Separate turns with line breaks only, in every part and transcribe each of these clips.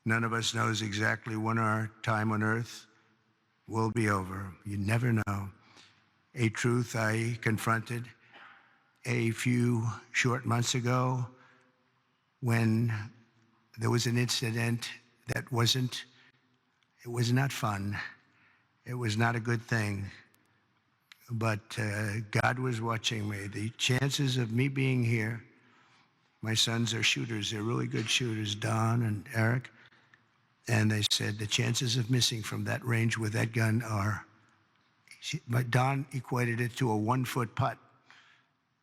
None of us knows exactly when our time on earth will be over. You never know. A truth I confronted a few short months ago when there was an incident that was not fun. It was not a good thing. But God was watching me. The chances of me being here, my sons are shooters. They're really good shooters, Don and Eric. And they said the chances of missing from that range with that gun are, but Don equated it to a 1-foot putt.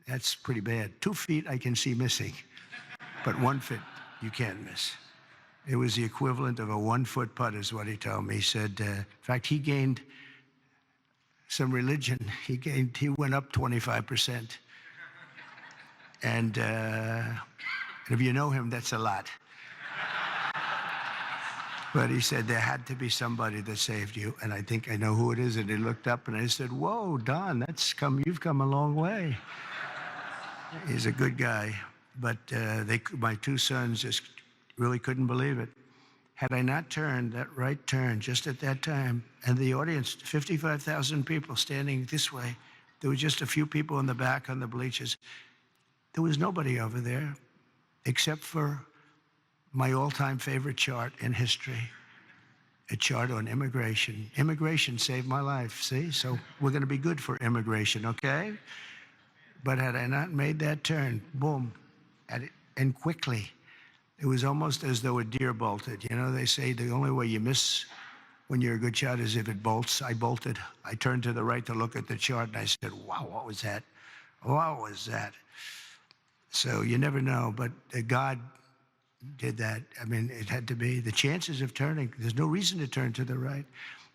That's pretty bad. 2 feet I can see missing, but 1 foot you can't miss. It was the equivalent of a 1-foot putt is what he told me. He said, in fact, he gained some religion. He went up 25%. And if you know him, that's a lot. But he said there had to be somebody that saved you, and I think I know who it is. And he looked up, and I said, "Whoa, Don, you've come a long way." He's a good guy, but my 2 sons just really couldn't believe it. Had I not turned that right turn just at that time, and the audience, 55,000 people standing this way, there were just a few people in the back on the bleachers. There was nobody over there except for my all-time favorite chart in history, a chart on immigration. Immigration saved my life, see? So we're going to be good for immigration, okay? But had I not made that turn, boom, and quickly, it was almost as though a deer bolted. You know, they say the only way you miss when you're a good shot is if it bolts. I bolted. I turned to the right to look at the chart, and I said, wow, what was that? What was that? So you never know, but God did that. I mean, it had to be. The chances of turning, there's no reason to turn to the right.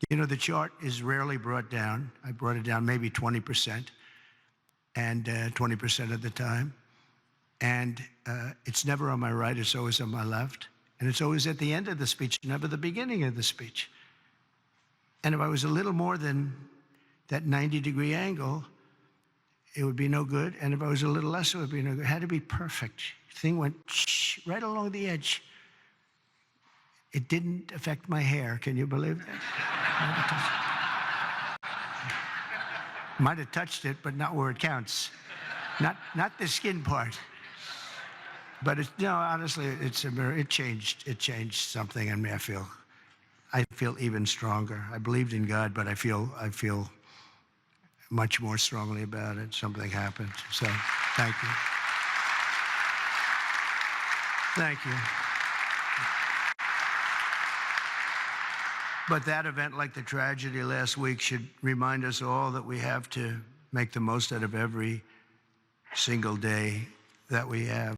You know, the chart is rarely brought down. I brought it down maybe 20%, and 20% of the time. And it's never on my right, it's always on my left. And it's always at the end of the speech, never the beginning of the speech. And if I was a little more than that 90-degree angle, it would be no good. And if I was a little less, it would be no good. It had to be perfect. The thing went right along the edge. It didn't affect my hair. Can you believe that? Might have touched it, but not where it counts. Not the skin part. But honestly, it's a mirror. It changed something in me. I feel even stronger. I believed in God, but I feel much more strongly about it. Something happened. So, thank you. Thank you. But that event, like the tragedy last week, should remind us all that we have to make the most out of every single day that we have.